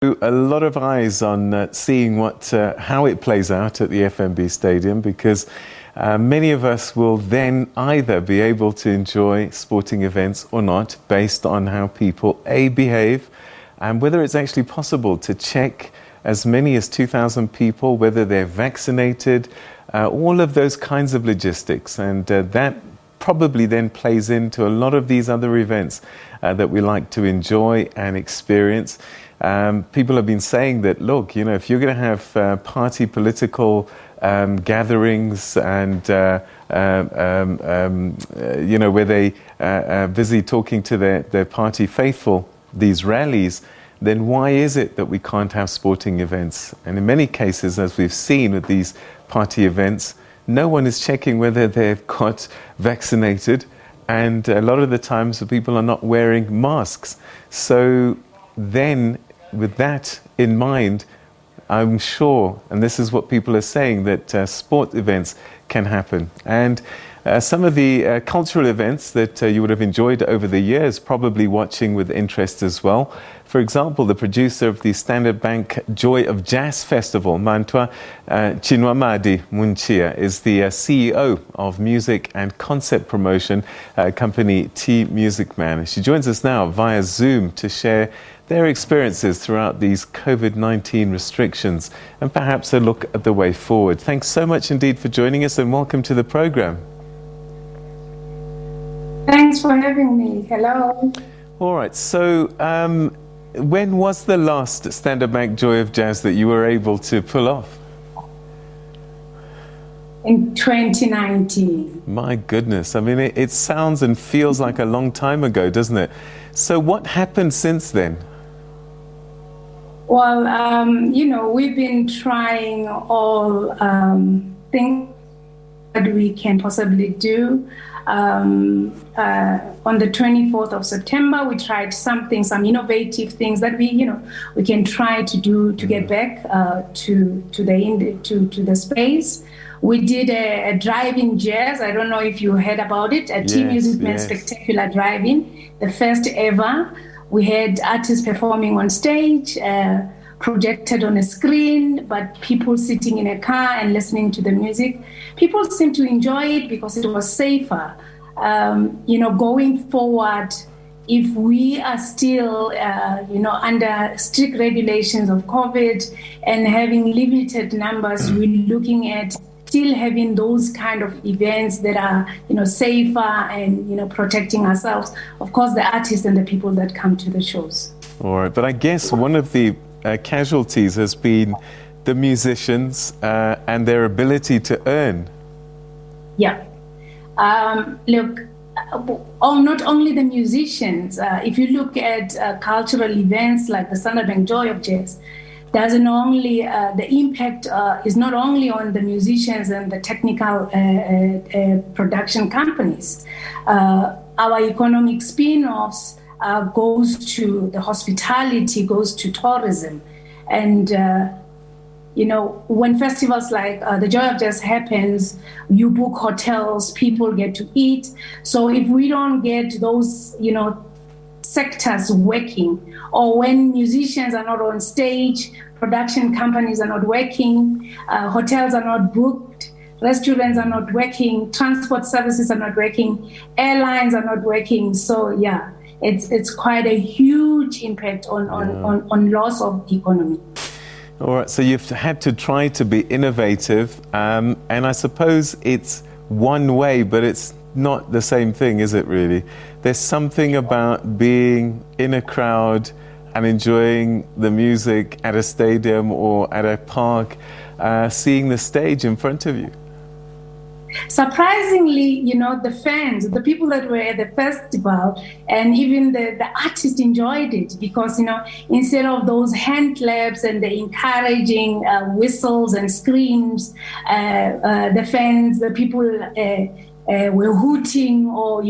A lot of eyes on seeing how it plays out at the FNB Stadium, because many of us will then either be able to enjoy sporting events or not, based on how people behave, and whether it's actually possible to check as many as 2,000 people, whether they're vaccinated, all of those kinds of logistics. And that probably then plays into a lot of these other events that we like to enjoy and experience. People have been saying that, look, if you're going to have party political gatherings and, where they are busy talking to their party faithful, these rallies, then why is it that we can't have sporting events? And in many cases, as we've seen with these party events, no one is checking whether they've got vaccinated. And a lot of the times the people are not wearing masks. So then, with that in mind, I'm sure, and this is what people are saying, that sport events can happen. And some of the cultural events that you would have enjoyed over the years, probably watching with interest as well. For example, the producer of the Standard Bank Joy of Jazz Festival, Mantwa Chinoamadi-Mutshinya, is the CEO of music and concept promotion company T-Musicman. She joins us now via Zoom to share their experiences throughout these COVID-19 restrictions and perhaps a look at the way forward. Thanks so much indeed for joining us, and welcome to the program. Thanks for having me. Hello. All right. So when was the last Standard Bank Joy of Jazz that you were able to pull off? In 2019. My goodness. I mean, it sounds and feels like a long time ago, doesn't it? So what happened since then? Well, we've been trying all things that we can possibly do. On the 24th of September, we tried some innovative things that we can try to do to get back to the space. We did a drive-in jazz. I don't know if you heard about it. A T-Musicman spectacular drive-in, the first ever. We had artists performing on stage, projected on a screen, but people sitting in a car and listening to the music. People seem to enjoy it because it was safer. Going forward, if we are still, under strict regulations of COVID and having limited numbers, we're looking at still having those kind of events that are, safer and, protecting ourselves. Of course, the artists and the people that come to the shows. All right, but I guess one of the casualties has been the musicians and their ability to earn. Yeah. Look, not only the musicians. If you look at cultural events like the Standard Bank Joy of Jazz, doesn't only the impact is not only on the musicians and the technical production companies. Our economic spin-offs goes to the hospitality, goes to tourism, and when festivals like the Joy of Jazz happens, you book hotels, people get to eat. So if we don't get those, sectors working, or when musicians are not on stage, production companies are not working, hotels are not booked, restaurants are not working, transport services are not working, airlines are not working. So yeah, it's quite a huge impact on loss of economy. All right, so you've had to try to be innovative, and I suppose it's one way, but it's not the same thing, is it really? There's something about being in a crowd and enjoying the music at a stadium or at a park, seeing the stage in front of you. Surprisingly, the fans, the people that were at the festival, and even the artists enjoyed it because, instead of those hand claps and the encouraging whistles and screams, the fans, the people were hooting or,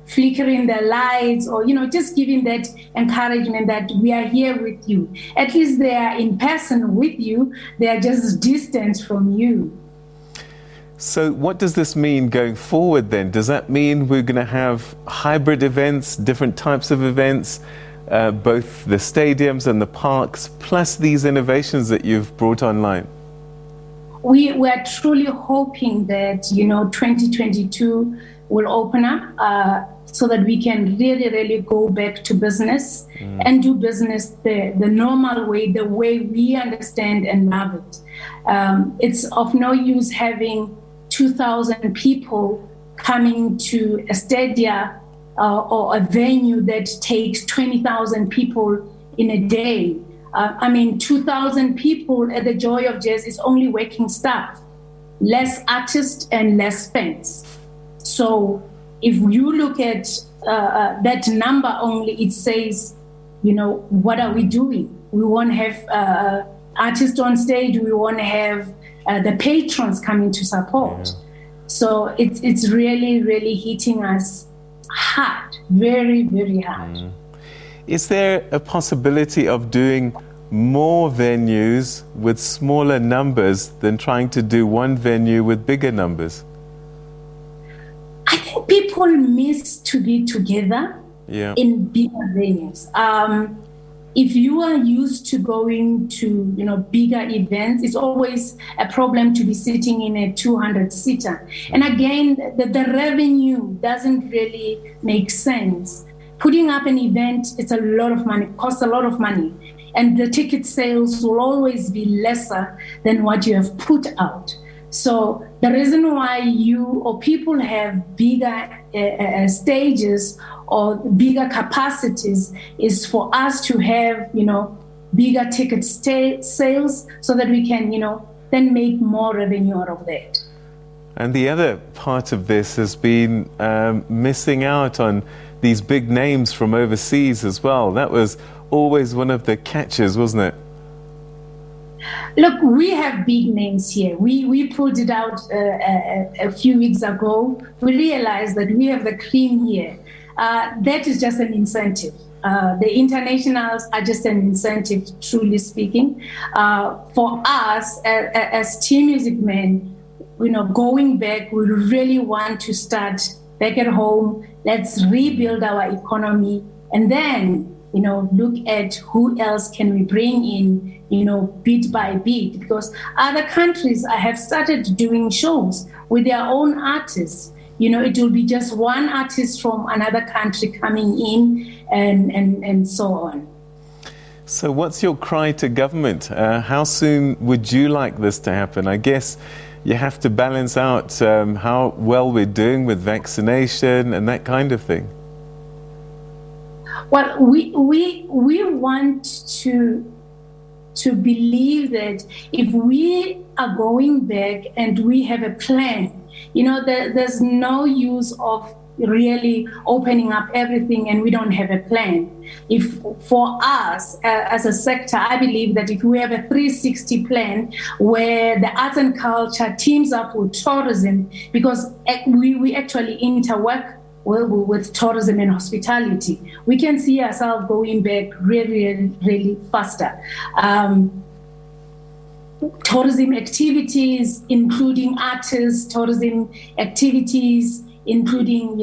flickering their lights or, just giving that encouragement that we are here with you. At least they are in person with you. They are just distant from you. So what does this mean going forward then? Does that mean we're going to have hybrid events, different types of events? both the stadiums and the parks, plus these innovations that you've brought online? We are truly hoping that 2022 will open up so that we can really go back to business and do business the normal way, the way we understand and love it. It's of no use having 2,000 people coming to a stadium or a venue that takes 20,000 people in a day. 2,000 people at the Joy of Jazz is only working staff, less artists and less fans. So if you look at that number only, it says, what are we doing? We want to have artists on stage. We want to have the patrons coming to support. Yeah. So it's really hitting us hard, very, very hard. Is there a possibility of doing more venues with smaller numbers than trying to do one venue with bigger numbers? I think people miss to be together in bigger venues. If you are used to going to bigger events, it's always a problem to be sitting in a 200-seater. And again, the revenue doesn't really make sense. Putting up an event, it's a lot of money, costs a lot of money. And the ticket sales will always be lesser than what you have put out. So the reason why you or people have bigger stages or bigger capacities is for us to have, bigger ticket sales so that we can, then make more revenue out of that. And the other part of this has been missing out on these big names from overseas as well. That was always one of the catches, wasn't it? Look, we have big names here. We pulled it out a few weeks ago. We realized that we have the cream here. That is just an incentive. The internationals are just an incentive, truly speaking. For us, as T-Musicman, going back, we really want to start back at home. Let's rebuild our economy and then, look at who else can we bring in, bit by bit, because other countries have started doing shows with their own artists. It will be just one artist from another country coming in and so on. So what's your cry to government? How soon would you like this to happen? I guess you have to balance out how well we're doing with vaccination and that kind of thing. Well, we want to believe that if we are going back and we have a plan, there's no use of really opening up everything and we don't have a plan. If for us as a sector, I believe that if we have a 360 plan where the arts and culture teams up with tourism, because we actually interwork with tourism and hospitality, we can see ourselves going back really faster. Tourism activities, including artists, tourism activities, including,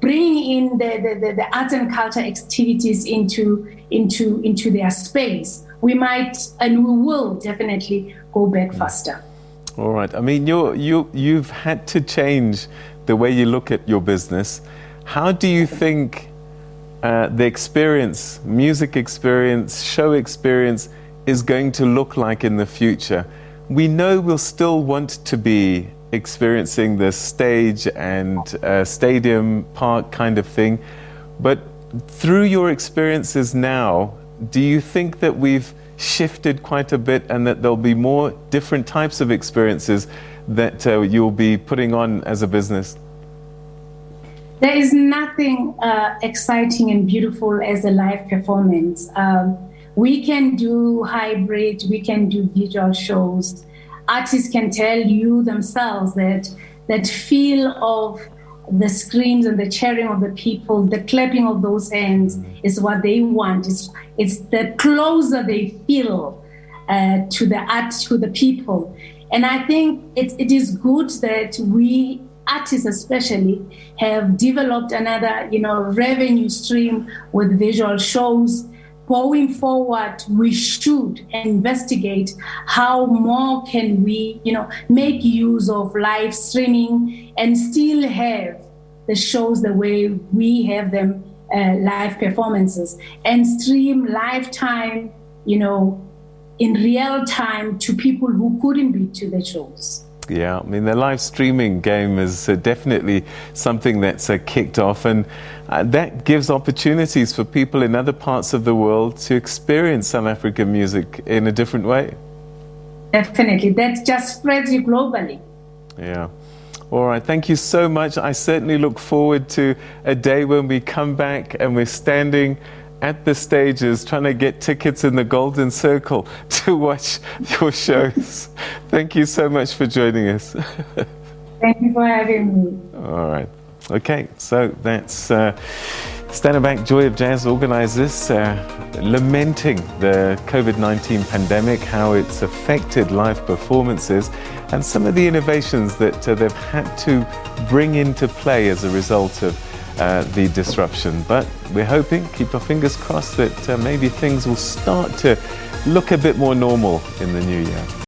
bringing in the arts and culture activities into their space. We might and we will definitely go back faster. All right. I mean, you've had to change the way you look at your business. How do you think the experience, music experience, show experience is going to look like in the future? We know we'll still want to be experiencing the stage and stadium park kind of thing, but through your experiences now, do you think that we've shifted quite a bit and that there'll be more different types of experiences that you'll be putting on as a business? There is nothing exciting and beautiful as a live performance. We can do hybrid, we can do visual shows. Artists can tell you themselves that feel of the screams and the cheering of the people, the clapping of those hands is what they want. It's the closer they feel to the art, to the people. And I think it is good that we artists especially have developed another, revenue stream with visual shows. Going forward, we should investigate how more can we, make use of live streaming and still have the shows the way we have them, live performances, and stream lifetime, in real time to people who couldn't be to the shows. Yeah, I mean, the live streaming game is definitely something that's kicked off, and that gives opportunities for people in other parts of the world to experience South African music in a different way. Definitely. That just spreads you globally. Yeah. All right. Thank you so much. I certainly look forward to a day when we come back and we're standing at the stages trying to get tickets in the Golden Circle to watch your shows. Thank you so much for joining us. Thank you for having me. All right. Okay, so that's Standard Bank Joy of Jazz organised this, lamenting the COVID-19 pandemic, how it's affected live performances, and some of the innovations that they've had to bring into play as a result of the disruption. But we're hoping, keep our fingers crossed, that maybe things will start to look a bit more normal in the new year.